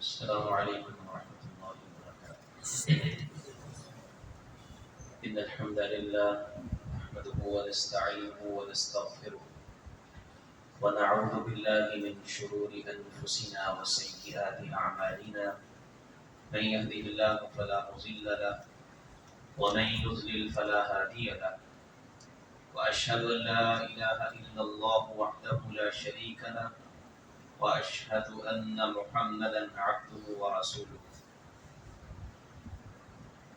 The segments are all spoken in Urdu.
السلام عليكم ورحمة الله وبركاته. إن الحمد لله نحمده ونستعينه ونستغفره ونعوذ بالله من شرور أنفسنا وسيئات أعمالنا. من يهده الله فلا مضل له ومن يضلل فلا هادي له. وأشهد أن لا إله إلا الله وحده لا شريك له وأشهد أن محمدا عبده ورسوله.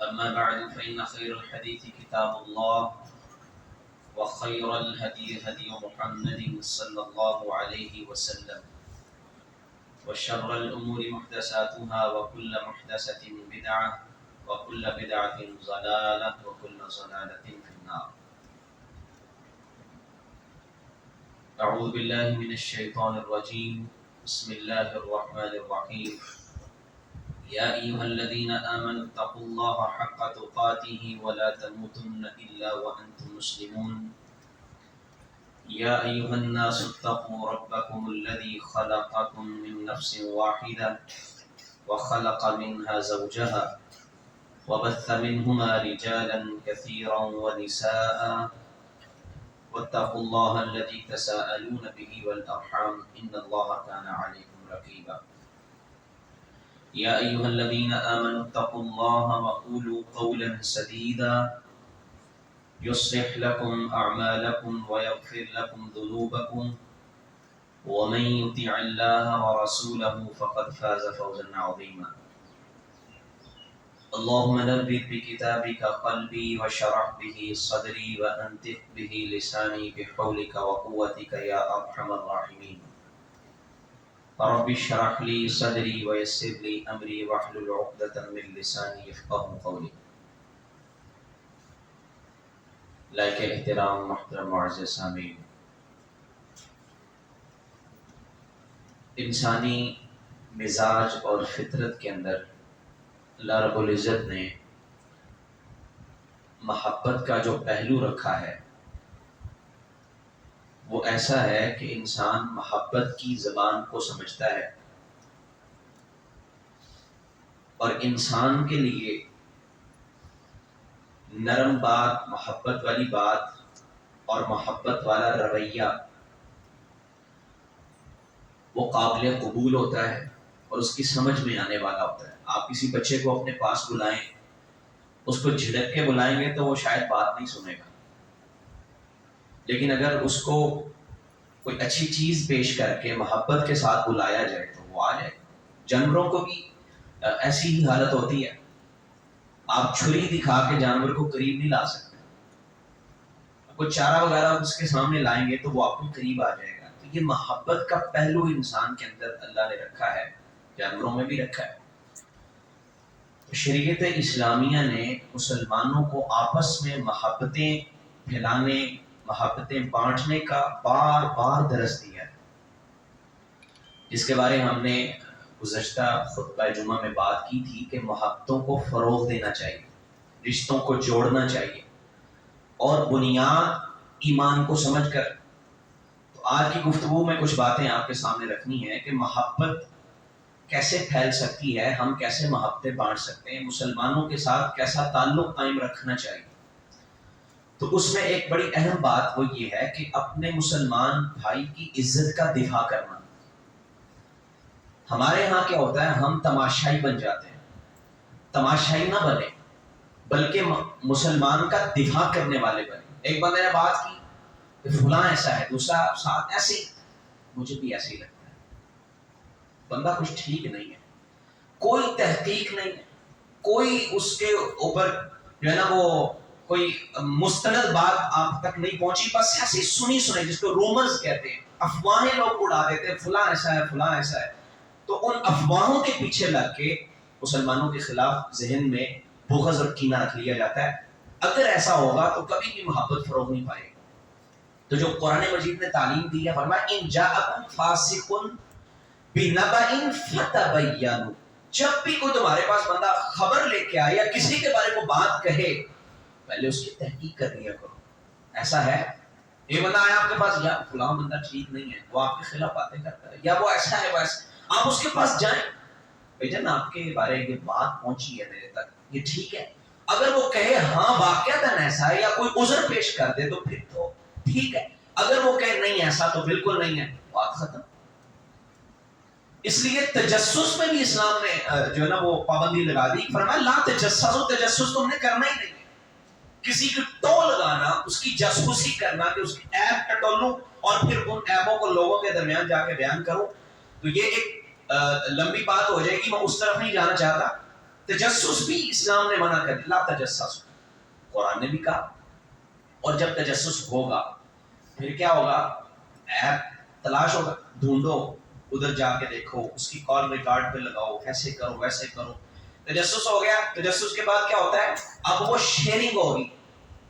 أما بعد فإن خير الحديث كتاب الله وخير الهدي هدي محمد صلى الله عليه وسلم وشر الأمور محدثاتها وكل محدثة بدعة وكل بدعة ضلالة وكل ضلالة في النار. أعوذ بالله من الشيطان الرجيم. بسم الله الرحمن الرحيم. يا أيها الذين آمنوا اتقوا الله حق تقاته ولا تموتن إلا وأنتم مسلمون. يا أيها الناس اتقوا ربكم الذي خلقكم من نفس واحدة وخلق منها زوجها وبث منهما رجالا كثيرا ونساء واتقوا الله الذي تساءلون به والأرحام إن الله كان عليكم رقيبا. يا أيها الذين آمنوا اتقوا الله وقولوا قولا سديدا يصلح لكم أعمالكم ويغفر لكم ذنوبكم ومن يطع الله ورسوله فقد فاز فوزا عظيما. اللهم نبت بكتابك قلبي وشرح به صدري وأنطق به لساني بحولك وقوتك يا أرحم الراحمين. رب اشرح لي صدري ويسر لي أمري واحلل عقدة من لساني يفقهوا قولي. لائق احترام محترم معزز سامعین، انسانی مزاج اور فطرت کے اندر اللہ رب العزت نے محبت کا جو پہلو رکھا ہے وہ ایسا ہے کہ انسان محبت کی زبان کو سمجھتا ہے، اور انسان کے لیے نرم بات، محبت والی بات اور محبت والا رویہ وہ قابل قبول ہوتا ہے اور اس کی سمجھ میں آنے والا ہوتا ہے. آپ کسی بچے کو اپنے پاس بلائیں، اس کو جھڑک کے بلائیں گے تو وہ شاید بات نہیں سنے گا، لیکن اگر اس کو کوئی اچھی چیز پیش کر کے محبت کے ساتھ بلایا جائے تو وہ آ جائے. جانوروں کو بھی ایسی ہی حالت ہوتی ہے. آپ چھری دکھا کے جانور کو قریب نہیں لا سکتے. کوئی چارہ وغیرہ اس کے سامنے لائیں گے تو وہ آپ کو قریب آ جائے گا. تو یہ محبت کا پہلو انسان کے اندر اللہ نے رکھا ہے، جانوروں میں بھی رکھا ہے. شریعت اسلامیہ نے مسلمانوں کو آپس میں محبتیں پھیلانے، محبتیں بانٹنے کا بار بار درس دیا ہے، جس کے بارے میں ہم نے گزشتہ خطبہ جمعہ میں بات کی تھی کہ محبتوں کو فروغ دینا چاہیے، رشتوں کو جوڑنا چاہیے، اور بنیاد ایمان کو سمجھ کر. تو آج کی گفتگو میں کچھ باتیں آپ کے سامنے رکھنی ہے کہ محبت کیسے پھیل سکتی ہے، ہم کیسے محبتیں بانٹ سکتے ہیں، مسلمانوں کے ساتھ کیسا تعلق قائم رکھنا چاہیے. تو اس میں ایک بڑی اہم بات وہ یہ ہے کہ اپنے مسلمان بھائی کی عزت کا دفاع کرنا. ہمارے ہاں کیا ہوتا ہے، ہم تماشائی بن جاتے ہیں. تماشائی نہ بنے بلکہ مسلمان کا دفاع کرنے والے بنے. ایک بندے نے بات کی کہ فلاں ایسا ہے، دوسرا ساتھ ایسے ہی، مجھے بھی ایسے ہی لگتا ہے. بندہ کچھ ٹھیک نہیں ہے، کوئی تحقیق نہیں ہے، کوئی اس کے اوپر جو ہے نا وہ کوئی مستند بات آپ تک نہیں پہنچی، بس ایسی سنی جس کو رومرز کہتے ہیں، افواہیں لوگ اڑا دیتے ہیں، فلاں ایسا ہے، فلاں ایسا ہے. تو ان افواہوں کے پیچھے لگ کے مسلمانوں کے خلاف ذہن میں بغض اور کینہ رکھ لیا جاتا ہے. اگر ایسا ہوگا تو کبھی بھی محبت فروغ نہیں پائے گی. تو جو قرآن مجید نے تعلیم دی ہے، فرمایا ان جاءکم فاسق بنبأ فتبینوا، جب بھی کوئی تمہارے پاس بندہ خبر لے کے آئے یا کسی کے بارے میں بات کہے، پہلے اس کی تحقیق کر لیا کرو. ایسا ہے، یہ بندہ آیا آپ کے پاس، یا فلاں بندہ ٹھیک نہیں ہے، وہ آپ کے خلاف باتیں کرتا ہے، یا وہ ایسا ہے، وہ ایسا، آپ اس کے پاس جائیں، بھائی جان آپ کے بارے یہ بات پہنچی ہے میرے تک، یہ ٹھیک ہے؟ اگر وہ کہے ہاں واقعتاً ایسا ہے یا کوئی عذر پیش کر دے تو پھر تو ٹھیک ہے، اگر وہ کہے نہیں ایسا تو بالکل نہیں ہے، بات ختم۔ اس لیے تجسس میں بھی اسلام نے جو ہے نا وہ پابندی لگا دی، فرمایا لا تجسسوا، تجسس تم نے کرنا ہی نہیں ہے، کسی کی ٹو لگانا، اس کی جاسوسی کرنا کہ اس کی ایپ ٹٹولوں اور پھر ان ایپوں کو لوگوں کے درمیان جا کے بیان کروں، تو یہ ایک لمبی بات ہو جائے گی، میں اس طرف نہیں جانا چاہتا۔ تجسس بھی اسلام نے منع کر دیا، لا تجسس، قرآن نے بھی کہا۔ اور جب تجسس ہوگا پھر کیا ہوگا؟ ایپ تلاش ہوگا، ڈھونڈو، ادھر جا کے دیکھو، اس کی کال ریکارڈ پہ لگاؤ، ایسے کرو ویسے کرو۔ تجسس ہو گیا، تجسس کے بعد کیا ہوتا ہے؟ اب وہ شیئرنگ ہوگی،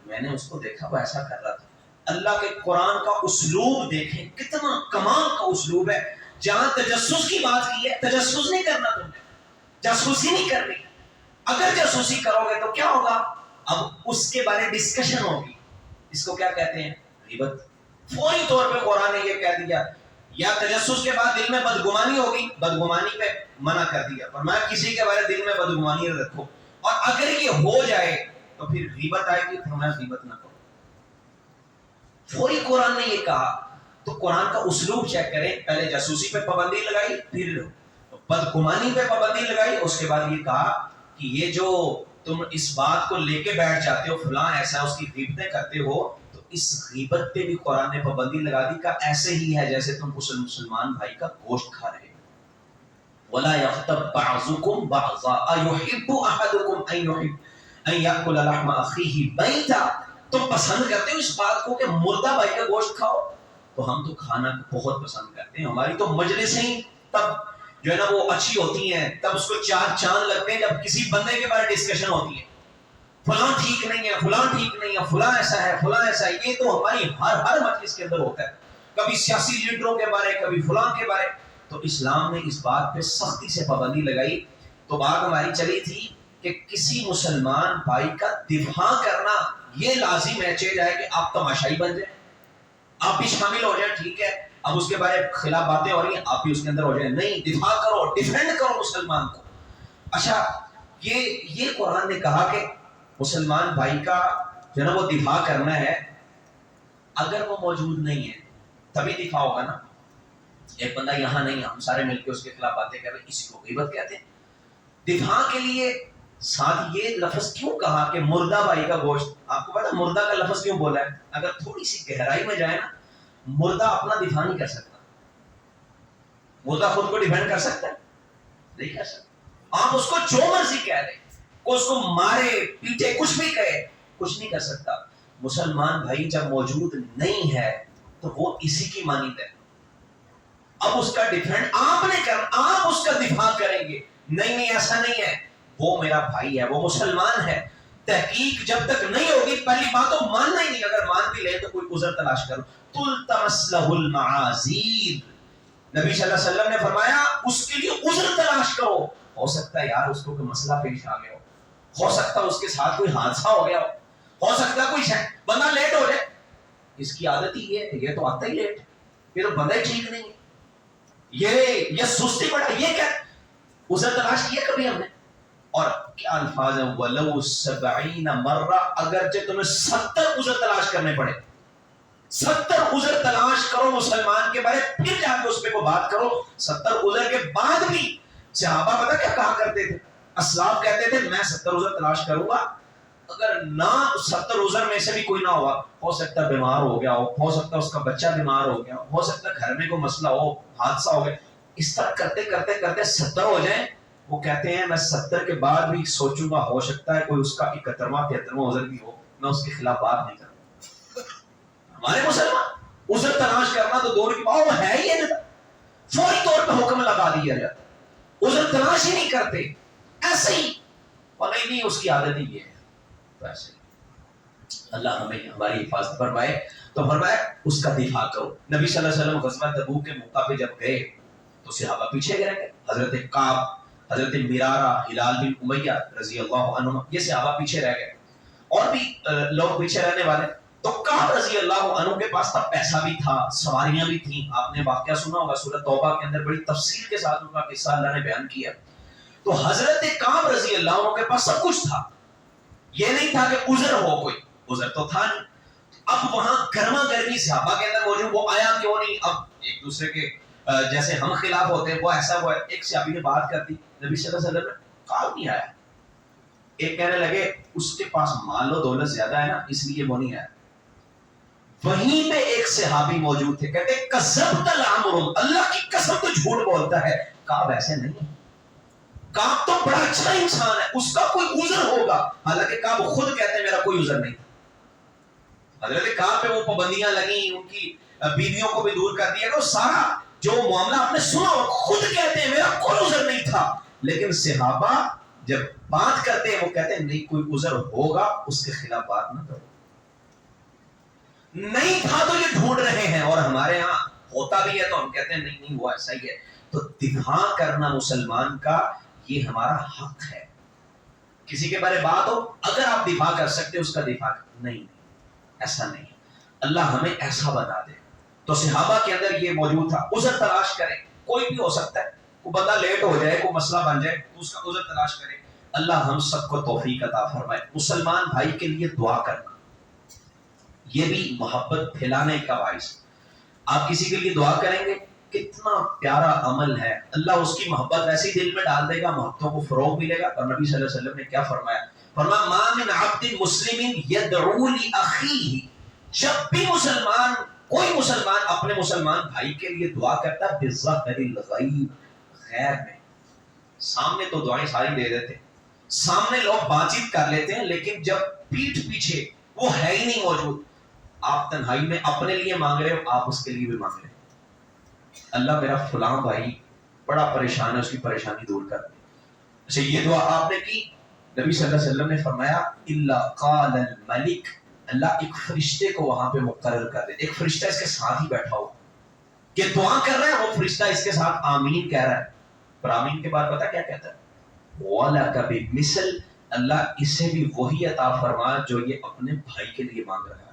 میں نے اس کو دیکھا وہ ایسا کر رہا تھا۔ اللہ کے قرآن کا اسلوب دیکھیں، کتنا کمال کا اسلوب ہے۔ جہاں تجسس کی بات کی ہے، تجسس نہیں کرنا تم نے، جاسوسی نہیں کرنی۔ اگر جاسوسی کرو گے تو کیا ہوگا؟ اب اس کے بارے ڈسکشن ہوگی، اس کو کیا کہتے ہیں؟ غیبت۔ فوری طور پہ قرآن نے یہ کہہ دیا، یا تجسس کے بعد دل میں بدگمانی ہوگی، بدگمانی پہ منع کر دیا، فرمایا کسی کے بارے دل میں بدگمانی رکھو، اور اگر یہ ہو جائے تو پھر غیبت آئے گی، فرمایا غیبت نہ کرو۔ فوری قرآن نے یہ کہا، تو قرآن کا اسلوب چیک کریں، پہلے جاسوسی پہ پابندی لگائی، پھر بدگمانی پہ پابندی لگائی، اس کے بعد یہ کہا کہ یہ جو تم اس بات کو لے کے بیٹھ جاتے ہو فلاں ایسا، اس کی غیبتیں کرتے ہو، تو اس غیبت پہ بھی قرآن نے پابندی لگا دی کہ ایسے ہی ہے جیسے تم مسلمان بھائی کا گوشت کھا رہے ہو۔ وَلَا يَغْتَبْ بَعْضُكُمْ بَعْضًا أَيُحِبُّ أَحَدُكُمْ أَن يَأْكُلَ لَحْمَ أَخِيهِ مَيْتًا، تم پسند کرتے ہو اس بات کو کہ مردہ بھائی کا گوشت کھاؤ؟ تو ہم تو کھانا بہت پسند کرتے ہیں، ہماری تو مجلسیں ہی تب جو ہے نا وہ اچھی ہوتی ہیں، تب اس کو چار چاند لگتے ہیں جب کسی بندے کے بارے ڈسکشن ہوتی ہے، فلاں ٹھیک نہیں ہے، فلاں ٹھیک نہیں ہے، فلاں ایسا ہے، فلاں ایسا ہے۔ یہ تو ہماری ہر مجلس کے اندر ہوتا ہے، کبھی سیاسی لیڈروں کے بارے، کبھی فلاں کے بارے۔ تو اسلام نے اس بات پہ سختی سے پابندی لگائی۔ تو بات ہماری چلی تھی کہ کسی مسلمان بھائی کا دفاع کرنا یہ لازم ہے، چاہے جائے کہ آپ تماشائی بن جائیں، آپ بھی شامل ہو جائیں، ٹھیک ہے، اب اس کے بارے خلاف باتیں ہو رہی ہیں، آپ بھی اس کے اندر ہو جائیں، نہیں، دفاع کرو، ڈیفینڈ کرو مسلمان کو۔ اچھا، یہ قرآن نے کہا کہ مسلمان بھائی کا جو ہے نا وہ دفاع کرنا ہے، اگر وہ موجود نہیں ہے تبھی دفاع ہوگا نا۔ ایک بندہ یہاں نہیں، ہم سارے مل کے اس کے خلاف باتیں کر رہے ہیں، اسی کو غیبت کہتے ہیں۔ دفاع کے لیے ساتھ یہ لفظ کیوں کہا کہ مردہ بھائی کا گوشت؟ آپ کو پتا مردہ کا لفظ کیوں بولا ہے؟ اگر تھوڑی سی گہرائی میں جائے نا، مردہ اپنا دفاع نہیں کر سکتا، مردہ خود کو ڈیفینڈ کر سکتا ہے؟ نہیں کر سکتا۔ آپ اس کو جو مرضی کہہ دیں، اس کو مارے پیٹے کچھ بھی کہے، کچھ نہیں کر سکتا۔ مسلمان بھائی جب موجود نہیں ہے تو وہ اسی کی مانند ہے، اب اس کا ڈیفینڈ آپ نے کر، آپ اس کا دفاع کریں گے، نہیں ایسا نہیں ہے، وہ میرا بھائی ہے، وہ مسلمان ہے۔ تحقیق جب تک نہیں ہوگی، پہلی بات تو ماننا ہی نہیں، اگر مان بھی لے تو کوئی عذر تلاش کرو۔ تلتمس لہ المعاذیر، نبی صلی اللہ علیہ وسلم نے فرمایا اس کے لیے عذر تلاش کرو، ہو سکتا ہے یار اس کو کوئی مسئلہ پیش آ گیا ہو سکتا ہے اس کے ساتھ کوئی حادثہ ہو گیا ہو سکتا ہے کوئی بندہ لیٹ ہو جائے، اس کی عادت ہی یہ تو آتا ہی لیٹ، یہ تو بندہ ہی ٹھیک نہیں ہے، یہ سستی پڑا، یہ کیا عذر تلاش کیا کبھی ہم نے؟ اور کیا الفاظ ہیں، وَلَوْ 70 مرہ، اگرچہ تمہیں 70 عذر تلاش کرنے پڑے، 70 عذر تلاش کرو مسلمان کے بارے، پھر جا کے اس پہ کو بات کرو۔ 70 عذر کے بعد بھی صحابہ پتہ کیا کہا کرتے تھے؟ اسلاف کہتے تھے میں 70 عذر تلاش کروں گا، اگر نہ 70 عذر میں سے بھی کوئی نہ ہوا، ہو سکتا ہے بیمار ہو گیا ہو سکتا ہے اس کا بچہ بیمار ہو گیا ہو سکتا ہے گھر میں کوئی مسئلہ ہو، حادثہ ہو گیا، اس طرح کرتے کرتے کرتے 70 ہو جائیں، وہ کہتے ہیں میں 70 کے بعد بھی سوچوں گا، ہو سکتا ہے کوئی اس کا 71واں 73واں عذر بھی ہو، میں اس کے خلاف بات نہیں کروں۔ ہمارے مسلمان عذر تلاش کرنا تو دور کی بات، وہ ہے ہی ہے، فوری طور پہ حکم لگا دیا جاتا، عذر تلاش ہی نہیں کرتے، ایسے ہی، اور نہیں اس کی عادت ہی یہ ہے، تو ایسے ہی اللہ ہمیں ہماری حفاظت فرمائے۔ تو فرمایا اس کا دفاع کرو۔ نبی صلی اللہ علیہ وسلم غزوہ تبوک کے موقع پہ جب گئے تو صحابہ پیچھے گئے، حضرت کعب، حضرت مرارہ، ہلال بن امیہ رضی اللہ عنہ، یہ صحابہ پیچھے رہ گئے، اور بھی لوگ پیچھے رہنے والے۔ تو کعب رضی اللہ عنہ کے پاس تب پیسہ بھی تھا، سواریاں بھی تھیں، آپ نے واقعہ سنا ہوگا سورۃ توبہ کے اندر بڑی تفصیل کے ساتھ ان کا قصہ اللہ نے بیان کیا۔ تو حضرت کعب رضی اللہ عنہ کے پاس سب کچھ تھا، یہ نہیں تھا کہ عذر ہو، کوئی عذر تو تھا نہیں. اب وہاں گرما گرمی صحابہ کے اندر موجود، وہ آیا کیوں نہیں؟ اب ایک دوسرے کے جیسے ہم خلاف ہوتے ہیں، وہ ایسا ہوا ہے. ایک صحابی نے بات کر دی، نبی صلی اللہ علیہ وسلم نے کہا نہیں آیا. ایک کہنے لگے اس کے پاس مال و دولت زیادہ ہے نا اس لیے وہ نہیں آیا. وہیں پہ ایک صحابی موجود تھے، کہتے کذبت العمر، اللہ کی قسم تو جھوٹ بولتا ہے. کعب ایسے نہیں، کعب تو بڑا اچھا انسان ہے، اس کا کوئی عذر ہوگا. حالانکہ کعب خود کہتے ہیں میرا کوئی عذر نہیں. حضرت کعب پہ وہ پابندیاں لگی، ان کی بیویوں کو بھی دور کر دیا، وہ سارا جو معاملہ آپ نے سنا، خود کہتے ہیں میرا کوئی عذر نہیں تھا. لیکن صحابہ جب بات کرتے ہیں وہ کہتے ہیں نہیں کوئی عذر ہوگا، اس کے خلاف بات نہ کرو. نہیں تھا تو یہ ڈھونڈ رہے ہیں، اور ہمارے ہاں ہوتا بھی ہے تو ہم کہتے ہیں نہیں نہیں وہ ایسا ہی ہے. تو دفاع کرنا مسلمان کا یہ ہمارا حق ہے. کسی کے بارے بات ہو، اگر آپ دفاع کر سکتے اس کا دفاع نہیں، ایسا نہیں. اللہ ہمیں ایسا بنا دے. تو صحابہ کے اندر یہ موجود تھا. عذر تلاش کریں، کوئی بھی ہو سکتا ہے، کوئی بندہ لیٹ ہو جائے، کوئی مسئلہ بن جائے تو اس کا عذر تلاش کریں. اللہ ہم سب کو توفیق عطا فرمائے. مسلمان بھائی کے لیے دعا کرنا یہ بھی محبت پھیلانے کا باعث. آپ کسی کے لیے دعا کریں گے، کتنا پیارا عمل ہے. اللہ اس کی محبت ویسے ہی دل میں ڈال دے گا، محبتوں کو فروغ ملے گا. اور نبی صلی اللہ علیہ وسلم نے کیا فرمایا؟ فرمایا ما من عبد مسلم یدعو لاخیہ، جب بھی کوئی مسلمان اپنے مسلمان بھائی کے لیے دعا کرتا ہے بظاہر الغیب، غیر میں. سامنے تو دعائیں ساری دے دیتے، سامنے لوگ بات چیت کر لیتے ہیں، لیکن جب پیٹھ پیچھے وہ ہے ہی نہیں موجود، آپ تنہائی میں اپنے لیے مانگ رہے ہو، آپ اس کے لیے بھی مانگ رہے ہو. اللہ میرا فلاں بھائی بڑا پریشان ہے، اس کی پریشانی دور کر دے. اچھا یہ دعا آپ نے کی، نبی صلی اللہ علیہ وسلم نے فرمایا الا قال الملک، اللہ ایک فرشتے کو وہاں پہ مقرر کر دے. ایک فرشتہ اس کے ساتھ ہی بیٹھا ہو کہ دعا کر رہا ہے، وہ فرشتہ اس کے ساتھ آمین کہہ رہا ہے. پر آمین کے بعد پتہ کیا کہتا ہے؟ وَلَكَ بِمِثْلِ، اللہ اسے بھی وہی عطا فرما جو یہ اپنے بھائی کے لیے مانگ رہا ہے.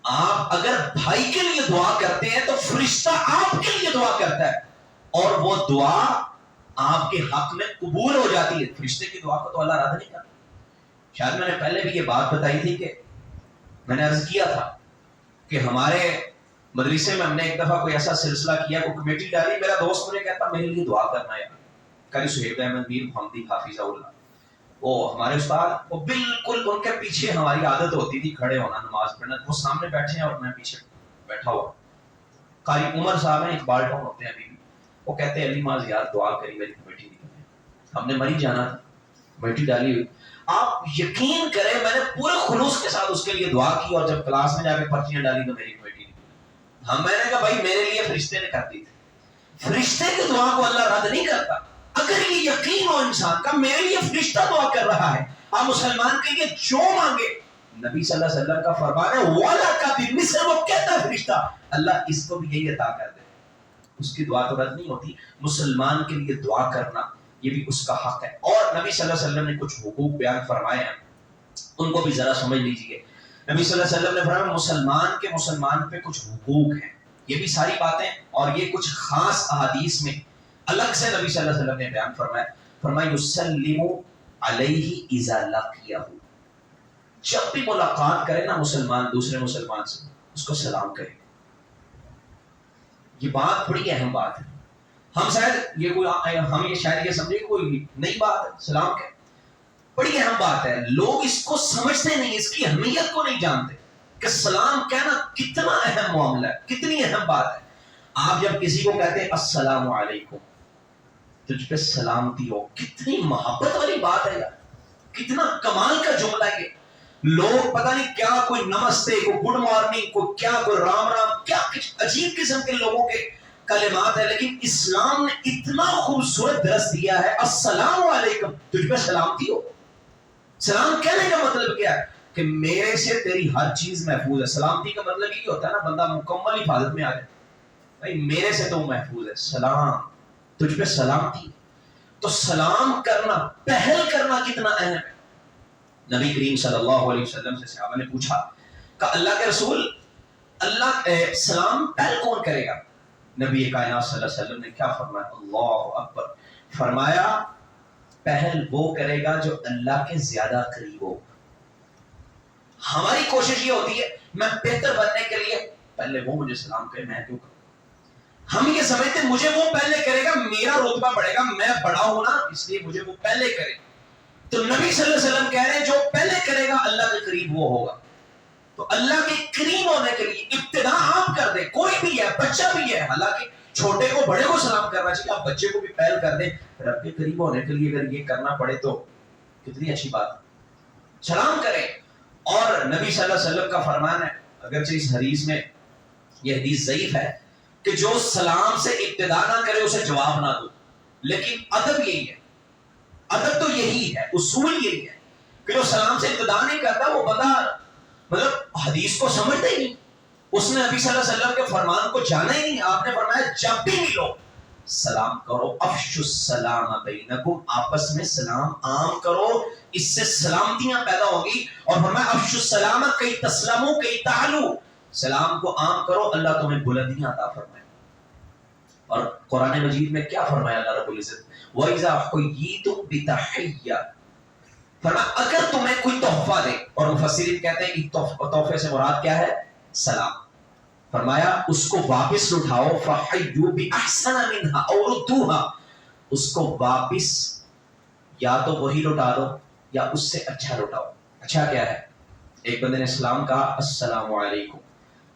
آپ اگر بھائی کے لیے دعا کرتے ہیں تو فرشتہ آپ کے لیے دعا کرتا ہے، اور وہ دعا آپ کے حق میں قبول ہو جاتی ہے. فرشتے کی دعا کو تو اللہ رد نہیں کرتا. شاید میں نے پہلے بھی یہ بات بتائی تھی کہ میں نے عرض کیا تھا کہ ہمارے مدرسے میں ہم نے ایک دفعہ کوئی ایسا سلسلہ کیا، کوئی کمیٹی ڈالی. میرا دوست مجھے کہتا میرے لیے دعا کرنا ہے. قاری سہیب احمد میر محمدی حافظہ اللہ، وہ ہمارے استاد، وہ بالکل ان کے پیچھے ہماری عادت ہوتی تھی کھڑے ہونا نماز پڑھنا. وہ سامنے بیٹھے ہیں اور میں پیچھے بیٹھا ہوا. قاری عمر صاحب ہیں، اقبال ٹاؤن ہوتے ہیں ابھی بھی. وہ کہتے ہیں علی ماز یار دعا کری میری کمیٹی نکلے. ہم نے مری جانا تھا، کمیٹی ڈالی ہوئی. آپ یقین کریں میں نے پورے خلوص کے ساتھ اس کے لیے دعا کی، اور جب کلاس میں جا کے پرچیاں ڈالی تو میری کمیٹی نکلی. میں نے کہا بھائی میرے لیے فرشتے نے کر دی تھی. فرشتے کی دعا کو اللہ رد نہیں کرتا. اگر یہ یقین ہو انسان کا میرے لیے فرشتہ دعا کر رہا ہے، آپ مسلمان کے لیے جو مانگے، نبی صلی اللہ علیہ وسلم کا فرمان ہے وَلَكَ بِمِثْلِ، وہ کہتا ہے فرشتہ اللہ اس کو بھی یہی عطا کر دے. اس کی دعا تو رد نہیں ہوتی. مسلمان کے لیے دعا کرنا یہ بھی اس کا حق ہے. اور نبی صلی اللہ علیہ وسلم نے کچھ حقوق بیان فرمائے ہیں، ان کو بھی ذرا سمجھ لیجیے. نبی صلی اللہ علیہ وسلم نے فرمایا مسلمان پہ کچھ حقوق ہیں. یہ بھی ساری باتیں اور یہ کچھ خاص احادیث میں الگ سے نبی صلی اللہ علیہ وسلم نے بیان فرمایا یسلم علیہ اذا لقیہ، جب بھی ملاقات کرے نا مسلمان دوسرے مسلمان سے اس کو سلام کرے. یہ بات بڑی اہم بات ہے. ہم شاید یہ شاید یہ سمجھے کہ کوئی نئی بات ہے، سلام کہ بڑی اہم بات ہے. لوگ اس کو سمجھتے نہیں، اس کی اہمیت کو نہیں جانتے کہ سلام کہنا کتنا اہم معاملہ ہے، کتنی اہم بات ہے. آپ جب کسی کو کہتے ہیں السلام علیکم، تجھ پہ سلامتی ہو، کتنی محبت والی بات ہے یار، کتنا کمال کا جملہ ہے. لوگ پتہ نہیں کیا کوئی نمستے، کوئی گڈ مارننگ، کوئی کیا، کوئی رام رام، کیا عجیب قسم کے لوگوں کے کلمات ہے. لیکن اسلام نے اتنا خوبصورت درس دیا ہے السلام علیکم، تجھ پہ سلامتی ہو. سلام کہنے کا مطلب کیا ہے؟ کہ میرے سے تیری ہر چیز محفوظ ہے. سلامتی کا مطلب یہ ہوتا ہے نا بندہ مکمل حفاظت میں آ جائے. بھائی میرے سے تو محفوظ ہے، سلام، تجھ پہ سلامتی. تو سلام کرنا، پہل کرنا کتنا اہم ہے. نبی کریم صلی اللہ علیہ وسلم سے صحابہ نے پوچھا کہ اللہ کے رسول، اللہ سلام پہل کون کرے گا؟ نبی کائنات صلی اللہ علیہ وسلم نے کیا فرمایا؟ اللہ اکبر، فرمایا پہل وہ کرے گا جو اللہ کے زیادہ قریب ہو. ہماری کوشش یہ ہوتی ہے میں بہتر بننے کے لیے پہلے وہ مجھے سلام کرے، میں کیوں کروں؟ ہم یہ سمجھتے مجھے وہ پہلے کرے گا میرا رتبہ بڑھے گا، میں بڑا ہوں نا اس لیے مجھے وہ پہلے کرے. تو نبی صلی اللہ علیہ وسلم کہہ رہے ہیں جو پہلے کرے گا اللہ کے قریب وہ ہوگا. تو اللہ کے قریب ہونے کے لیے ابتدا آپ کر دیں، کوئی بھی ہے، بچہ بھی ہے، حالانکہ چھوٹے کو بڑے کو سلام کرنا چاہیے، آپ بچے کو بھی پہل کر دیں. رب کے قریب ہونے کے لیے اگر یہ کرنا پڑے تو کتنی اچھی بات، سلام کریں. اور نبی صلی اللہ علیہ وسلم کا فرمان ہے، اگرچہ اس حدیث میں یہ حدیث ضعیف ہے، کہ جو سلام سے ابتدا نہ کرے اسے جواب نہ دو. لیکن ادب یہی ہے، ادب تو یہی ہے، اصول یہی ہے کہ جو سلام سے ابتدا نہیں کرتا وہ بندہ مطلب حدیث کو سمجھتا ہی نہیں، اس نے نبی صلی اللہ علیہ وسلم کے فرمان کو جانا ہی نہیں. آپ نے فرمایا جب بھی ملو سلام کرو، افشوا السلام بینکم، آپس میں سلام عام کرو، اس سے سلامتیاں پیدا ہوگی. اور فرمایا افشوا السلام کئی تسلموا کئی تعلوا، سلام کو عام کرو اللہ تمہیں بلندیاں عطا فرمائے. اور قرآن مجید میں کیا فرمایا اللہ رب العزت؟ وَإِذَا حُيِّيتُم بِتَحِيَّةٍ، فرمایا اگر تمہیں کوئی تحفہ دے، اور مفسرین کہتے ہیں کہ تحفے سے مراد کیا ہے؟ سلام. فرمایا اس کو واپس لوٹاؤ، فَحَيُّوا بِأَحْسَنَ مِنْهَا أَوْ رُدُّوهَا، اس کو واپس یا تو وہی لوٹا دو یا اس سے اچھا لوٹاؤ. اچھا کیا ہے؟ ایک بندے نے سلام کہا السلام علیکم،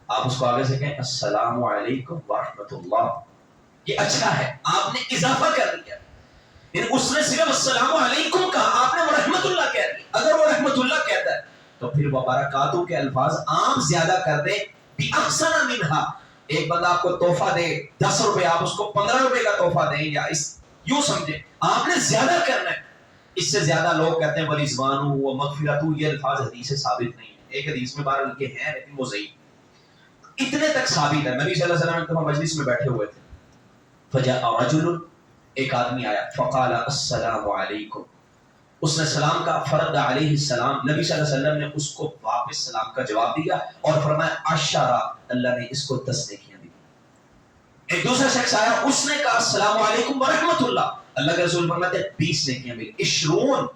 آپ اس کو آگے سے کہیں السلام علیکم ورحمۃ اللہ، یہ اچھا ہے، آپ نے اضافہ کر دیا. اس نے صرف السلام علیکم کہا، آپ نے وہ رحمت اللہ کہہ دی. اگر وہ رحمت اللہ کہتا ہے تو پھر وہ برکاتہ کے الفاظ عام زیادہ کر دیں. بِأَحْسَنَ مِنْهَا، ایک بندہ آپ کو تحفہ دے 10 روپے، آپ اس کو 15 روپے کا تحفہ دیں، یا اس یوں سمجھیں آپ نے زیادہ کرنا ہے. اس سے زیادہ لوگ کہتے ہیں وَرِضْوَانُ وَمَغْفِرَتُ، یہ الفاظ حدیث سے ثابت نہیں ہے. ایک حدیث میں بارہ لکھے ہیں لیکن وہ ضعیف. اتنے تک ثابت ہے. نبی صلی اللہ علیہ وسلم مجلس میں بیٹھے ہوئے تھے، فَجَاءَ رَجُلٌ، ایک آدمی آیا، فَقَالَ السَّلَامُ عَلَيْكُمْ، اس نے سلام کا، فرد علیہ السلام، نبی صلی اللہ علیہ وسلم نے اس کو واپس سلام کا جواب دیا اور فرمایا عشرہ، اللہ نے اس کو 10 نیکیاں دی. ایک دوسرا شخص آیا، اس نے کہا السلام علیکم ورحمۃ اللہ، اللہ کے رسول فرماتے ہیں 20 نیکیاں ملی، 20.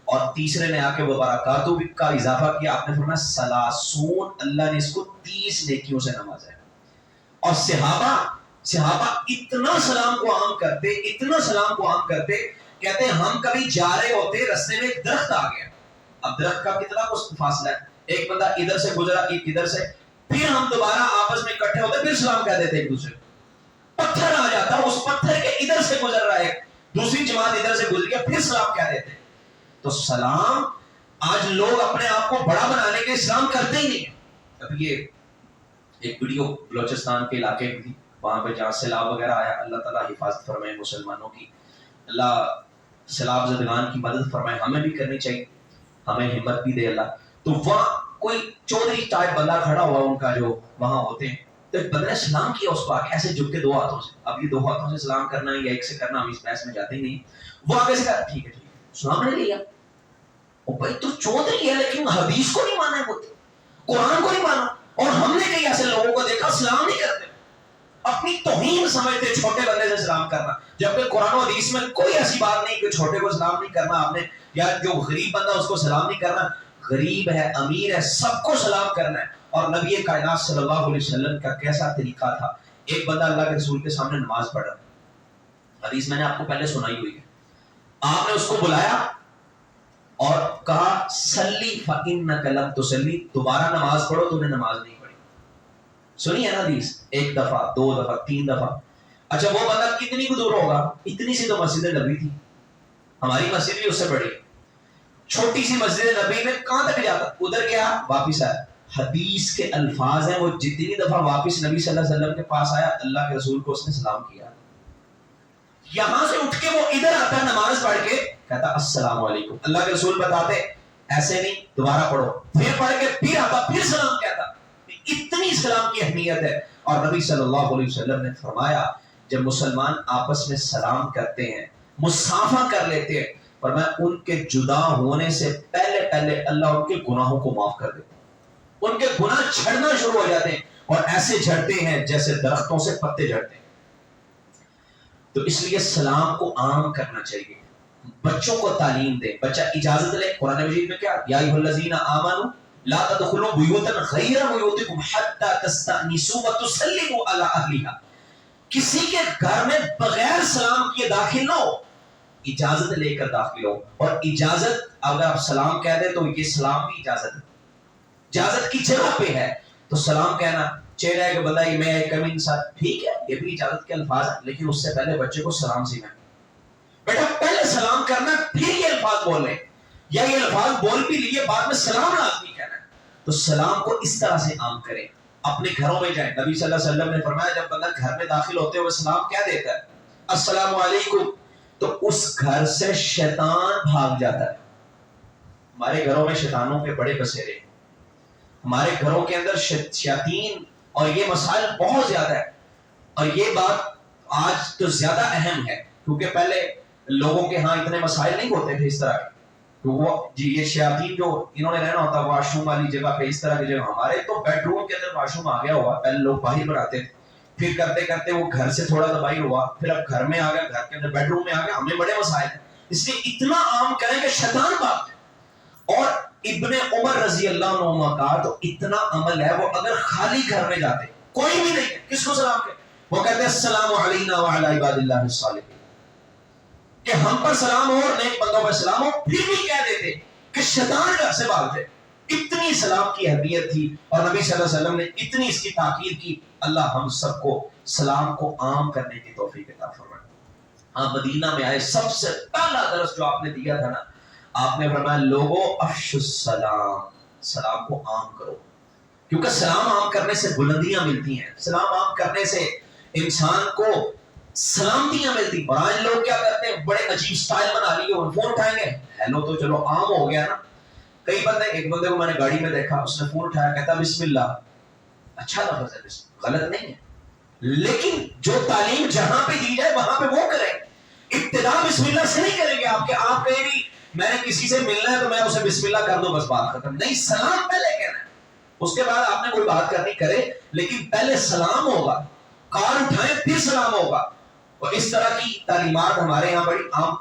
اور تیسرے نے آ کے وبرکاتہ کا اضافہ کیا، آپ نے فرمایا 30، اللہ نے اس کو 30 نیکیوں سے نوازا ہے. اور صحابہ اتنا سلام کو عام کرتے، اتنا سلام کو عام کرتے، کہتے ہیں ہم کبھی جا رہے ہوتے، رستے میں ایک درخت آ گیا، اب درخت کا کتنا فاصلہ ہے، ایک بندہ ادھر سے گزرا، ایک ادھر سے، پھر ہم دوبارہ آپس میں اکٹھے ہوتے، پھر سلام کہہ دیتے ایک دوسرے کو. پتھر آ جاتا، اس پتھر کے ادھر سے گزر رہا ہے، دوسری جماعت ادھر سے گزر گیا، پھر سلام کہہ دیتے. تو سلام آج لوگ اپنے آپ کو بڑا بنانے کے سلام کرتے ہی نہیں ہیں. اب یہ ایک ویڈیو بلوچستان کے علاقے میں تھی، وہاں پہ جہاں سیلاب وغیرہ آیا، اللہ تعالیٰ حفاظت فرمائے مسلمانوں کی، اللہ سیلاب زدگان کی مدد فرمائے، ہمیں بھی کرنی چاہیے، ہمیں ہمت بھی دے اللہ. تو وہاں کوئی چودھری ٹائپ بندہ کھڑا ہوا ان کا جو وہاں ہوتے ہیں، تو ایک بندے نے سلام کیا اس کو آگے ایسے جھک کے 2 ہاتھوں سے. اب یہ 2 ہاتھوں سے سلام کرنا ہے یا ایک سے کرنا، ہم اس بحث میں جاتے ہی نہیں. وہ آگے سے کہا ٹھیک ہے سلام نے لیا. او بھائی تو چودھری ہے لیکن حدیث کو نہیں مانا ہے، وہ قرآن کو نہیں مانا. اور ہم نے کئی ایسے لوگوں کو دیکھا سلام نہیں کرتے، اپنی توہین سمجھتے چھوٹے بندے سے سلام کرنا، جبکہ قرآن و حدیث میں کوئی ایسی بات نہیں کہ چھوٹے کو سلام نہیں کرنا آپ نے، یا جو غریب بندہ اس کو سلام نہیں کرنا. غریب ہے، امیر ہے، سب کو سلام کرنا ہے. اور نبی کائنات صلی اللہ علیہ وسلم کا کیسا طریقہ تھا. ایک بندہ اللہ کے رسول کے سامنے نماز پڑھ رہا، حدیث میں نے آپ کو پہلے سنائی ہوئی ہے، آپ نے اس کو بلایا اور کہا سلی فإنک لم تسلی، دوبارہ نماز پڑھو، تم نے نماز نہیں پڑھی. سنی ہے نا حدیث، 1 دفعہ 2 دفعہ 3 دفعہ. اچھا وہ بندہ کتنی دور ہوگا، اتنی سی تو مسجد نبی تھی، ہماری مسجد بھی اس سے بڑی، چھوٹی سی مسجد نبی میں کہاں تک جاتا، ادھر گیا واپس آیا. حدیث کے الفاظ ہیں، وہ جتنی دفعہ واپس نبی صلی اللہ علیہ وسلم کے پاس آیا، اللہ کے رسول کو اس نے سلام کیا. یہاں سے اٹھ کے وہ ادھر آتا نماز پڑھ کے کہتا السلام علیکم، اللہ کے رسول بتاتے ایسے نہیں، دوبارہ پڑھو، پھر پڑھ کے پھر آتا، پھر سلام کہتا. اتنی سلام کی اہمیت ہے. اور نبی صلی اللہ علیہ وسلم نے فرمایا جب مسلمان آپس میں سلام کرتے ہیں، مصافحہ کر لیتے ہیں، فرمایا ان کے جدا ہونے سے پہلے اللہ ان کے گناہوں کو معاف کر دیتا ہے. ان کے گناہ جھڑنا شروع ہو جاتے ہیں، اور ایسے جھڑتے ہیں جیسے درختوں سے پتے جھڑتے ہیں. تو اس لیے سلام کو عام کرنا چاہیے. بچوں کو تعلیم دے. بچہ اجازت لے. قرآن مجید میں کیا یا ایھا الذین آمنوا لا تدخلوا بیوتا غیر بیوتکم حتی تستأنسوا وتسلموا علی اہلھا. کسی کے گھر میں بغیر سلام کیے داخل نہ ہو, اجازت لے کر داخل ہو. اور اجازت اگر آپ سلام کہہ دیں تو یہ سلام کی اجازت ہے, اجازت کی جگہ پہ ہے. تو سلام کہنا چہرہ ہے کہ بندہ یہ میں کم انسان, ٹھیک ہے یہ بھی اجازت کے الفاظ ہیں, لیکن اس سے پہلے بچے کو سلام سکھائیں. بیٹا پہلے سلام کرنا پھر یہ الفاظ بولیں, یا یہ الفاظ بول بھی لیے بعد میں سلام لازمی کہنا ہے. تو سلام کو اس طرح سے عام کریں. اپنے گھروں میں جائیں. نبی صلی اللہ علیہ وسلم نے فرمایا جب بندہ گھر میں داخل ہوتے ہوئے سلام کیا دیتا ہے السلام علیکم, تو اس گھر سے شیطان بھاگ جاتا ہے. ہمارے گھروں میں شیطانوں کے بڑے بسیرے, ہمارے گھروں کے اندر شیاطین اور یہ مسائل بہت زیادہ ہے. اور یہ بات آج تو زیادہ اہم ہے, کیونکہ پہلے لوگوں کے ہاں اتنے مسائل نہیں ہوتے تھے اس طرح کے. تو وہ جی یہ شیاطین جو انہوں نے رہنا ہوتا واش روم والی جگہ پہ, اس طرح کی جگہ. ہمارے تو بیڈ روم کے اندر واش روم آ گیا ہوا, پہلے لوگ باہر بناتے تھے, پھر کرتے کرتے وہ گھر سے تھوڑا سا باہر ہوا, پھر اب گھر میں آ گیا, گھر کے اندر بیڈ روم میں آ گیا. ہمیں بڑے مسائل ہیں, اس لیے اتنا عام کریں کہ شیطان بھاگ جائے. اور ابن عمر رضی اللہ عنہ کا تو اتنا عمل ہے, وہ اگر خالی گھر میں جاتے کوئی بھی نہیں کس کو سلام کہ وہ کہتے ہیں السلام علینا وعلی عباد اللہ الصالحین, کہ ہم پر سلام ہو اور نیک بندوں پر سلام ہو. پھر بھی کہہ دیتے کہ شیطان گھر سے بھاگتے. اتنی سلام کی اہمیت تھی اور نبی صلی اللہ علیہ وسلم نے اتنی اس کی تاکید کی. اللہ ہم سب کو سلام کو عام کرنے کی توفیق عطا فرمائے. ہاں مدینہ میں آئے, سب سے پہلا درس جو آپ نے دیا تھا نا, آپ نے فرمایا لوگوں افشوا السلام, سلام کو عام کرو. کیونکہ سلام عام کرنے سے بلندیاں ملتی ہیں, سلام عام کرنے سے انسان کو سلامتیاں ملتی. اور آج لوگ کیا کرتے ہیں, بڑے عجیب سٹائل بنا لیے, فون اٹھائیں گے ہیلو تو چلو عام ہو گیا نا. کئی بندے, ایک بندے کو میں نے گاڑی میں دیکھا, اس نے فون اٹھایا, کہتا بسم اللہ. اچھا لفظ ہے, غلط نہیں ہے, لیکن جو تعلیم جہاں پہ دی جائے وہاں پہ وہ کریں. ابتدا بسم اللہ سے نہیں کریں گے. آپ کہیں گے میں نے کسی سے ملنا ہے تو میں اسے بسم اللہ کر دوں بس بات ختم. نہیں, سلام پہلے کہنا ہے, اس کے بعد آپ نے کوئی بات کرنی کرے, لیکن پہلے سلام ہوگا. کال اٹھائیں پھر سلام ہوگا. اور اس طرح کی تعلیمات ہمارے یہاں بڑی عام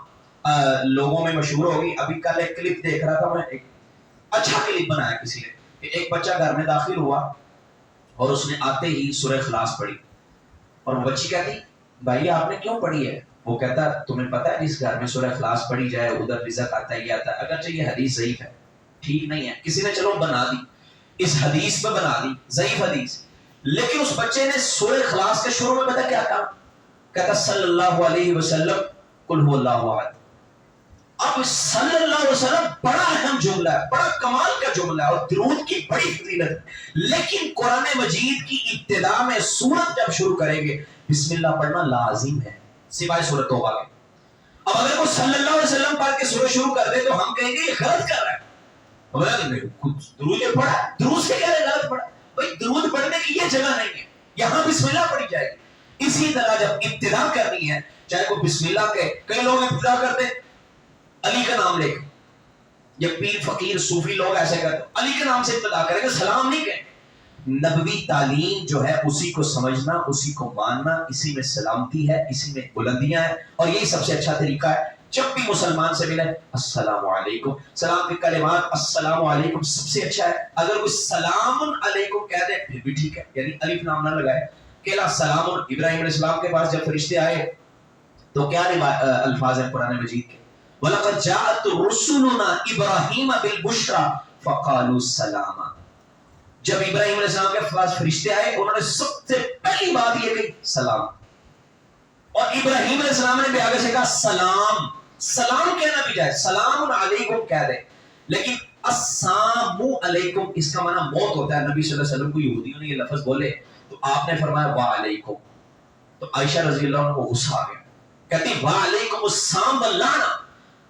لوگوں میں مشہور ہوگی. ابھی کل ایک کلپ دیکھ رہا تھا میں, ایک اچھا کلپ بنایا کسی نے, کہ ایک بچہ گھر میں داخل ہوا اور اس نے آتے ہی سورہ اخلاص پڑھی. اور وہ بچی کہتی بھائی آپ نے کیوں پڑھی ہے؟ وہ کہتا تمہیں پتا ہے جس گھر میں سورہ اخلاص پڑھی جائے ادھر رزق آتا ہے, یہ آتا ہے. اگرچہ یہ حدیث ضعیف ہے, ٹھیک نہیں ہے, کسی نے چلو بنا دی, اس حدیث پہ بنا دی ضعیف حدیث, لیکن اس بچے نے سورہ اخلاص کے شروع میں پتا کیا کہا, کہتا صلی اللہ علیہ وسلم قل هو اللہ احد. اب صلی اللہ علیہ وسلم بڑا اہم جملہ ہے, بڑا کمال کا جملہ ہے, اور درود کی بڑی فضیلت ہے. لیکن قرآن مجید کی ابتدا میں سورت جب شروع کریں گے بسم اللہ پڑھنا لازم ہے, سوائے سورۃ توبہ کے. اب اگر کوئی صلی اللہ علیہ وسلم پڑھ کے سورہ شروع کر دے تو ہم کہیں گے یہ غلط کر رہا ہے. درود پڑھا, درود سے کہہ رہے غلط پڑھا. بھائی درود پڑھنے کی یہ جگہ نہیں ہے, یہاں بسم اللہ پڑھی جائے گی. اسی طرح جب ابتدا کرنی ہے, چاہے کوئی بسم اللہ کے, کئی لوگ ابتدا کرتے علی کا نام لے کے, یا پیر فقیر صوفی لوگ ایسے کرتے علی کے نام سے ابتدا کریں گے, سلام نہیں کہیں. نبوی تعلیم جو ہے اسی کو سمجھنا, اسی کو ماننا, اسی میں سلامتی ہے, اسی میں بلندیاں ہیں. اور یہی سب سے اچھا طریقہ ہے, جب بھی مسلمان سے ملے السلام علیکم, سلام کے کلمات السلام علیکم سب سے اچھا ہے. اگر کوئی سلام علیکم کہہ دے پھر بھی ٹھیک ہے, یعنی الف نام نہ لگائے. کہ سلام. ابراہیم علیہ السلام کے پاس جب فرشتے آئے تو کیا الفاظ ہیں قرآن مجید کے, وَلَقَدْ جَاءَتْ رُسُلُنَا إِبْرَاهِيمَ بِالْبُشْرَى فَقَالُوا سَلَامًا. جب ابراہیم علیہ السلام کے پاس فرشتے آئے, انہوں نے سب سے پہلی بات یہ کہی سلام. اور ابراہیم علیہ السلام نے بھی آگے سے کہا سلام. سلام کہنا بھی جائے, سلام علیکم کہہ دے, لیکن السلام علیکم اس کا معنی موت ہوتا ہے. نبی صلی اللہ علیہ وسلم کو یہودیوں نے یہ لفظ بولے تو آپ نے فرمایا وعلیکم. تو عائشہ رضی اللہ عنہ کو غصہ آ گیا, کہتی وعلیکم السلام واللعنہ,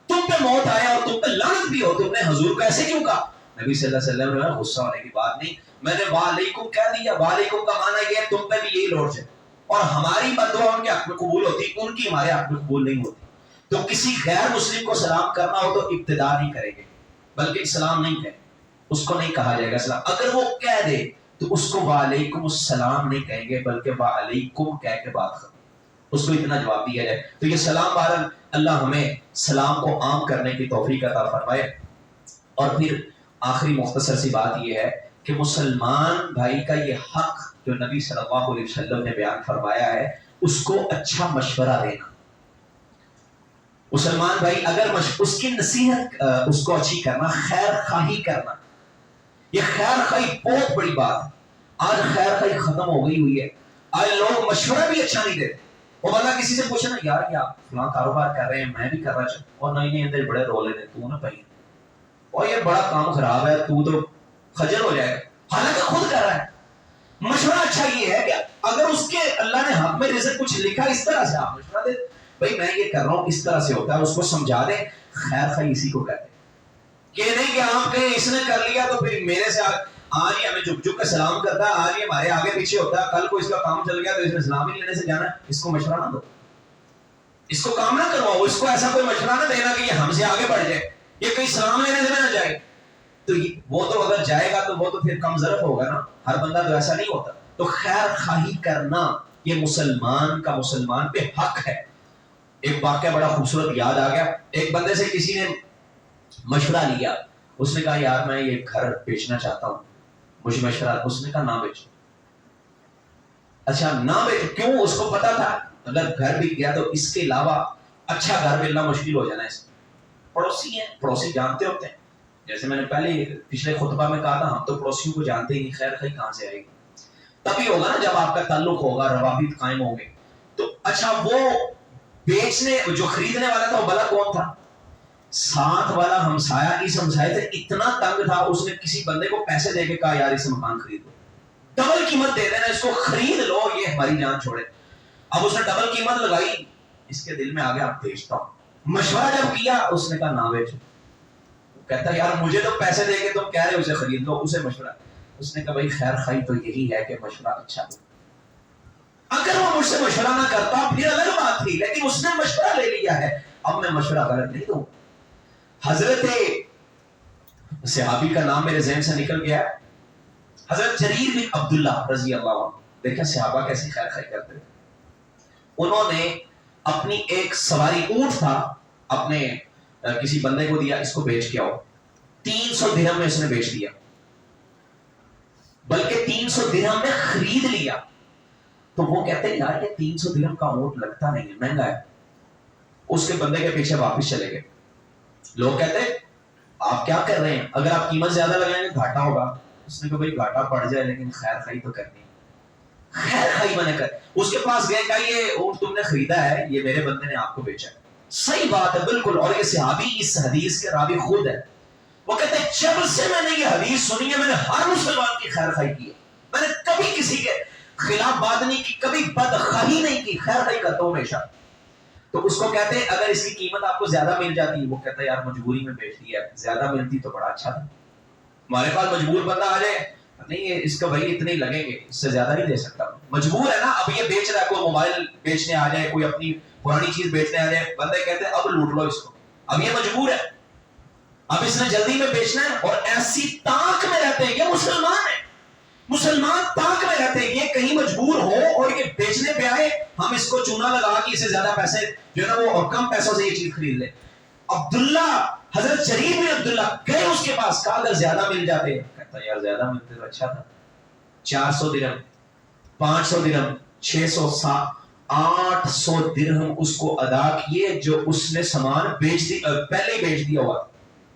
تم پہ موت آیا اور تم پہ لعنت بھی ہو, تم نے حضور کو ایسے کیوں کہا؟ نبی صلی اللہ علیہ وسلم نے غصہ ہونے کی بات نہیں, میں نے وعلیکم کہہ دیا. وعلیکم کا معنی یہ ہے تم پہ بھی یہی لوٹ ہے, اور ہماری بددعا ان کے حق میں قبول ہوتی, ان کی ہمارے حق میں قبول نہیں ہوتی. تو کسی غیر مسلم کو سلام کرنا ہو تو ابتدا نہیں کریں گے, بلکہ سلام نہیں کہیں, اس کو نہیں کہا جائے گا سلام. اگر وہ کہہ دے تو اس کو وعلیکم السلام نہیں کہیں گے, بلکہ وعلیکم کہہ کے بات ختم. اس کو اتنا جواب دیا جائے. تو یہ سلام بہرحال اللہ ہمیں سلام کو عام کرنے کی توفیق عطا فرمائے. اور پھر آخری مختصر سی بات یہ ہے کہ مسلمان بھائی کا یہ حق جو نبی صلی اللہ علیہ وسلم نے بیان فرمایا ہے اس کو اچھا مشورہ دینا. مسلمان بھائی اگر اس کی نصیحت اس کو اچھی کرنا، خیر خواہی کرنا. یہ خیر خواہی بہت بڑی بات ہے. آج خیر خواہی ختم ہو گئی ہوئی ہے. آج لوگ مشورہ بھی اچھا نہیں دیتے. وہ بندہ کسی سے پوچھے نا یار یہ آپ فلاں کاروبار کر رہے ہیں میں بھی کرنا چاہتا ہوں، اور نہیں اندر بڑے رولے نے تو نہ پائی، اور یہ بڑا کام خراب ہے تو خجل ہو جائے گا، حالانکہ خود کر رہا ہے. مشورہ اچھا یہ ہے کہ اگر اس کے اللہ نے حق میں رزق کچھ لکھا اس طرح سے آپ مشورہ دے بھائی میں یہ کر رہا ہوں اس طرح سے ہوتا ہے، اس کو سمجھا دیں. خیر خواہی اسی کو کہتے ہیں. یہ نہیں کہ آپ کہیں اس نے کر لیا تو پھر میرے سے آج ہی ہمیں جھک جھک کے سلام کرتا ہے، آج ہی ہمارے آگے پیچھے ہوتا ہے، کل کو اس کا کام چل گیا تو اس میں سلام ہی لینے سے جانا. اس کو مشورہ نہ دو، اس کو کام نہ کرواؤ، اس کو ایسا کوئی مشورہ نہ دینا کہ یہ ہم سے آگے بڑھ جائے، یہ کہیں سلام لینے سے نہ جائے. تو وہ تو اگر جائے گا تو وہ تو پھر کم ظرف ہوگا نا. ہر بندہ تو ایسا نہیں ہوتا. تو خیر خواہی کرنا یہ مسلمان کا مسلمان پہ حق ہے. ایک واقعہ بڑا خوبصورت یاد آ گیا. ایک بندے سے کسی نے مشورہ لیا، اس نے کہا یار میں یہ گھر بیچنا چاہتا ہوں، مجھے مشورہ. اس نے کہا نہ بیچو. اچھا نہ بیچو کیوں؟ اس کو پتا تھا اگر گھر بک گیا تو اس کے علاوہ اچھا گھر ملنا مشکل ہو جانا ہے. پڑوسی ہیں، پڑوسی جانتے ہوتے ہیں. جیسے میں نے پچھلے خطبہ میں کہا تھا ہم تو پڑوسیوں کو جانتے ہی نہیں، خیر خواہی کہاں سے آئے گی؟ تبھی ہوگا نا جب آپ کا تعلق ہوگا، روابط قائم ہوں گے. تو اچھا وہ بیچنے جو خریدنے والا تھا وہ بلا کون تھا؟ ساتھ والا ہمسایا. اس ہمسائے سے اتنا تنگ تھا اس نے کسی بندے کو پیسے دے کے کہا یار اسے مکان خریدو، ڈبل قیمت دے دینا، اس کو خرید لو، یہ ہماری جان چھوڑے. اب اس نے ڈبل قیمت لگائی، اس کے دل میں آ گیا اب بیچتا ہوں. مشورہ جب کیا اس نے کہا نہ بیچو. کہتا یار مجھے تو پیسے دے کے تم کہہ رہے ہو اسے خرید لو، اسے مشورہ. اس نے کہا بھائی خیر خواہی تو یہی ہے کہ مشورہ اچھا ہو. اگر وہ مجھ سے مشورہ نہ کرتا پھر الگ بات تھی، لیکن اس نے مشورہ لے لیا ہے، اب میں مشورہ غلط نہیں دوں. حضرت صحابی کا نام میرے ذہن سے نکل گیا، حضرت جریر بن عبداللہ رضی اللہ عنہ. دیکھیں صحابہ کیسی خیر خواہی کرتے ہیں. انہوں نے اپنی ایک سواری اونٹ تھا اپنے کسی بندے کو دیا، اس کو بیچ کے آؤ. 300 درہم میں اس نے بیچ دیا، بلکہ 300 درہم میں خرید لیا. تو وہ کہتے ہیں یار یہ 300 درہم کا اونٹ لگتا نہیں ہے، مہنگا ہے. اس کے بندے کے پیچھے واپس چلے گئے. لوگ کہتے ہیں آپ کیا کر رہے ہیں، اگر آپ قیمت زیادہ لگائیں گے گھاٹا ہوگا. اس نے کہا بھائی گھاٹا پڑ جائے لیکن خیر خواہی تو کرنی ہے. خیر خواہی میں نے کر. اس کے پاس گئے کہا یہ اونٹ تم نے خریدا ہے، یہ میرے بندے نے آپ کو بیچا ہے. صحیح بات ہے بالکل. اور یہ صحابی اس حدیث کے راوی خود ہے. وہ کہتے ہیں جب سے میں نے یہ حدیث سنی ہے میں نے ہر مسلمان کی خیر خواہی کی ہے، میں نے کبھی کسی کے خلاف بات نہیں کی، کبھی بدخواہی نہیں کی، خیر خواہی کرتا ہوں ہمیشہ. تو اس کو کہتے ہیں اگر اس کی قیمت آپ کو زیادہ مل جاتی ہے، وہ کہتا ہے یار مجبوری میں بیچ دیا، زیادہ ملتی تو بڑا اچھا تھا. ہمارے پاس مجبور بندہ آ جائے نہیں اس کا بھائی اتنے ہی لگیں گے، اس سے زیادہ نہیں دے سکتا، مجبور ہے نا. اب یہ بیچ رہا ہے، کوئی موبائل بیچنے آ جائے، کوئی اپنی پرانی چیز بیچنے آ جائے، بندے کہتے ہیں اب لوٹ لو اس کو. اب یہ مجبور ہے، اب اس نے جلدی میں بیچنا ہے. اور ایسی طاق میں رہتے ہیں، یہ مسلمان ہے، مسلمان طاق میں رہتے ہیں. یہ کہیں مجبور ہو اور یہ بیچنے پہ آئے، ہم اس کو چونا لگا کے اسے زیادہ پیسے جو ہے نا وہ اور کم پیسوں سے یہ چیز خرید لے. عبداللہ حضرت جریر بن عبداللہ گئے اس کے پاس، کہا اگر زیادہ مل جاتے، کہتا یار زیادہ ملتے تو اچھا تھا. 400 درہم، 500 درہم، 600، 800 درہم اس کو ادا کیے جو اس نے سامان پہلے ہی بیچ دیا ہوا.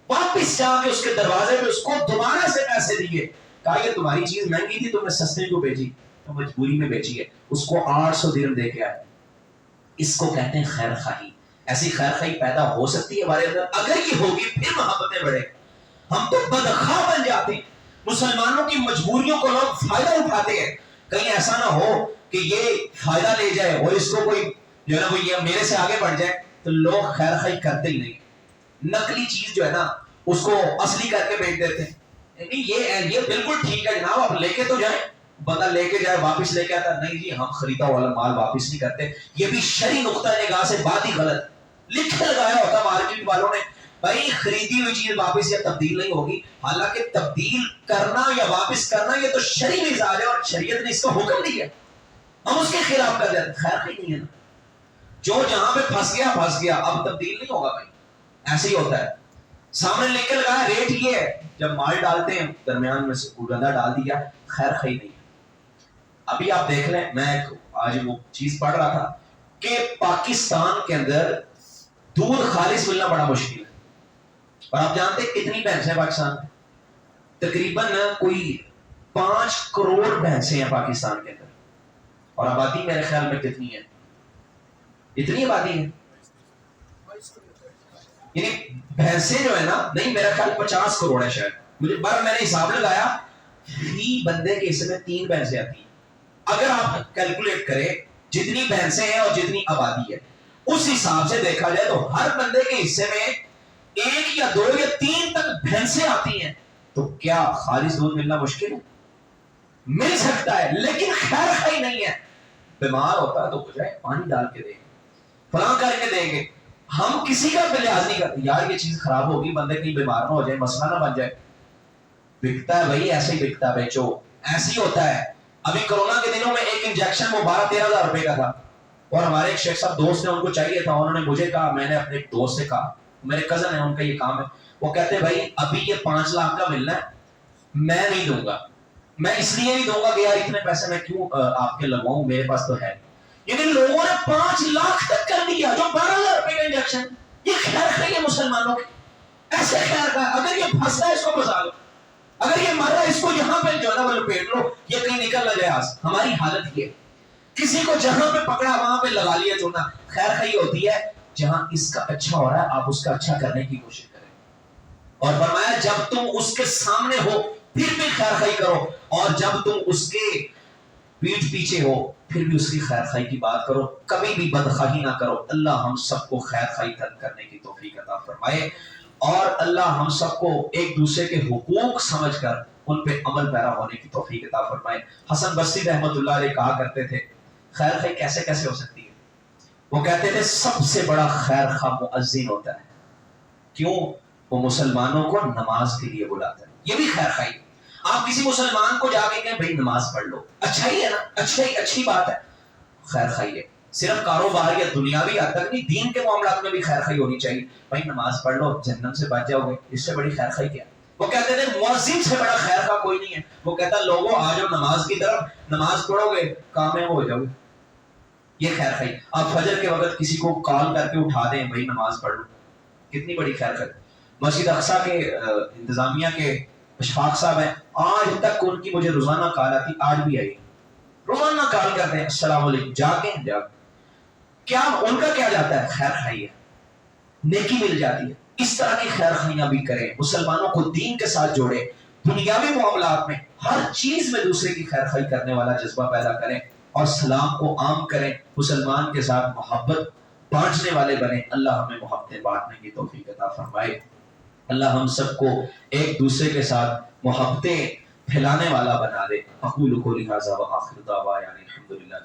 واپس جا کے اس کے دروازے پہ اس کو دوبارہ سے پیسے دیے، کہا یہ تمہاری چیز مہنگی تھی تم نے سستے کو بیچی، تو مجبوری میں بیچی ہے. اس کو 800 درہم دے کے آئے. اس کو کہتے ہیں خیر خواہی. ایسی خیر خواہی پیدا ہو سکتی ہے ہمارے اندر، اگر یہ ہوگی پھر محبتیں بڑھے. ہم تو بدخواہ بن جاتے ہیں، مسلمانوں کی مجبوریوں کو لوگ فائدہ اٹھاتے ہیں. کہیں ایسا نہ ہو کہ یہ فائدہ لے جائے اور اس کو کوئی جو ہے نا وہ یہ میرے سے آگے بڑھ جائے، تو لوگ خیر خواہی کرتے ہی نہیں. نقلی چیز جو ہے نا اس کو اصلی کر کے بیچ دیتے ہیں. یہ بالکل ٹھیک ہے جناب آپ لے کے تو جائیں، بندہ لے کے جائے واپس لے کے آتا نہیں جی ہم خریدا والا مال واپس نہیں کرتے. یہ بھی شرعی نقطہ نگاہ سے بات ہی غلط. لکھ لگایا ہوتا مارکیٹ والوں نے بھائی خریدی ہوئی چیز واپس یا تبدیل نہیں ہوگی. حالانکہ تبدیل کرنا یا واپس کرنا یہ تو شرعی مزاج ہے اور شریعت نے اس کا حکم دیا. ہم اس کے خلاف کر دیتے، خیر خواہی نہیں ہے نا. جو جہاں پہ پھنس گیا اب تبدیل نہیں ہوگا بھائی. ایسے ہی ہوتا ہے. سامنے لکھ کے لگایا ریٹ یہ ہے, جب مال ڈالتے ہیں درمیان میں سے گندہ ڈال دیا, خیر خی نہیں ہے. ابھی آپ دیکھ لیں, میں آج وہ چیز پڑھ رہا تھا کہ پاکستان کے اندر دودھ خالص ملنا بڑا مشکل ہے. اور آپ جانتے ہیں کتنی بھینسیں پاکستان میں؟ تقریباً کوئی 5 کروڑ بھینسیں ہیں پاکستان کے اندر. اور آبادی میرے خیال میں کتنی ہے؟ اتنی آبادی ہے, یعنی بھینسیں جو ہے نا, نہیں میرا خیال 50 کروڑ ہے شاید, مجھے بار میں نے حساب لگایا, فی بندے کے حصے میں 3 بھینسیں آتی ہیں. اگر آپ کیلکولیٹ کریں جتنی بھینسیں ہیں اور جتنی آبادی ہے, اس حساب سے دیکھا جائے تو ہر بندے کے حصے میں 1 یا 2 یا 3 تک بھینسیں آتی ہیں. تو کیا خالص دودھ ملنا مشکل ہے؟ مل سکتا ہے, لیکن خیر خی نہیں ہے. بیمار ہوتا ہے تو بجائے پانی ڈال کے دیں گے, فلاں کر کے دیں گے, ہم کسی کا لحاظ نہیں کرتے. یار یہ چیز خراب ہوگی, بندے کہیں بیمار نہ ہو جائے, مسئلہ نہ بن جائے. بکتا ہے بھائی, ایسے ہی بکتا ہے, بیچو, ایسے ہی ہوتا ہے. ابھی کورونا کے دنوں میں ایک انجیکشن وہ 12-13 ہزار روپے کا تھا, اور ہمارے ایک شیخ صاحب دوست نے ان کو چاہیے تھا, انہوں نے مجھے کہا, میں نے اپنے ایک دوست سے کہا, میرے کزن ہے ان کا یہ کام ہے, وہ کہتے ہیں بھائی ابھی یہ 5 لاکھ کا ملنا ہے, میں نہیں دوں گا. میں اس لیے نہیں دوں گا کہ یار اتنے پیسے میں کیوں آپ کے لگواؤں, میرے پاس تو ہے. لیکن لوگوں نے 5 لاکھ تک کر دیا, جو 12,000 روپے کا انجیکشن. یہ خیر خیر ہے مسلمانوں کی, ایسے خیر کا, اگر یہ پھنسا ہے اس کو بچا لو, اگر یہ مر رہا ہے اس کو یہاں پہ جو ہے نا وہ لپیٹ لو, یہ کہیں نکل نہ جائے. ہماری حالت یہ, کسی کو جہاں پہ پکڑا وہاں پہ لگا لیا چونا. خیر خی ہوتی ہے جہاں اس کا اچھا ہو رہا ہے آپ اس کا اچھا کرنے کی کوشش کریں. اور فرمایا جب تم اس کے سامنے ہو پھر بھی خیر خی کرو, اور جب تم اس کے پیٹھ پیچھے ہو پھر بھی اس کی خیر خائی کی بات کرو, کبھی بھی بدخواہی نہ کرو. اللہ ہم سب کو خیر خائی کرنے کی توفیق عطا فرمائے, اور اللہ ہم سب کو ایک دوسرے کے حقوق سمجھ کر ان پہ عمل پیرا ہونے کی توفیق عطا فرمائے. حسن بصری رحمۃ اللہ علیہ کہا کرتے تھے خیر خائی کیسے کیسے ہو سکتی ہے؟ وہ کہتے تھے سب سے بڑا خیر خواہ مؤذن ہوتا ہے. کیوں؟ وہ مسلمانوں کو نماز کے لیے بلاتا ہے, یہ بھی خیر خائی. آپ کسی مسلمان کو جا کے کہیں بھائی نماز پڑھ لو, اچھا ہی ہے نا, اچھی بات ہے, خیر خائی ہے. صرف کاروبار یا دنیاوی حد تک نہیں, دین کے معاملات میں بھی خیر خائی ہونی چاہیے. بھائی نماز پڑھ لو, جہنم سے بچ جاؤ گے, اس سے بڑی خیر خائی کیا؟ وہ کہتے تھے مؤذن سے بڑا خیر خواہ کوئی نہیں ہے. وہ کہتا لوگوں آ جاؤ نماز کی طرف, نماز پڑھو گے کامیاب ہو جاؤ گے, یہ خیر خائی. آپ فجر کے وقت کسی کو کال کر کے اٹھا دیں بھائی نماز پڑھ لو, کتنی بڑی خیر خائی. مسجد اقصیٰ کے انتظامیہ کے اشفاق صاحب ہیں, آج تک ان کی مجھے روزانہ کال آتی, آج بھی آئی, روزانہ کال کرتے ہیں السلام علیکم, جاگیں کیا ان کا کیا جاتا ہے؟ خیر خائی ہے, نیکی مل جاتی ہے. اس طرح کی خیر خائیاں بھی کریں, مسلمانوں کو دین کے ساتھ جوڑیں, دنیاوی معاملات میں ہر چیز میں دوسرے کی خیر خائی کرنے والا جذبہ پیدا کریں, اور سلام کو عام کریں, مسلمان کے ساتھ محبت بانٹنے والے بنیں. اللہ ہمیں محبتیں بانٹنے کی توفیق عطا فرمائے. اللہ ہم سب کو ایک دوسرے کے ساتھ محبتیں پھیلانے والا بنا دے. اقول قولی ھذا وآخر دعوانا الحمدللہ.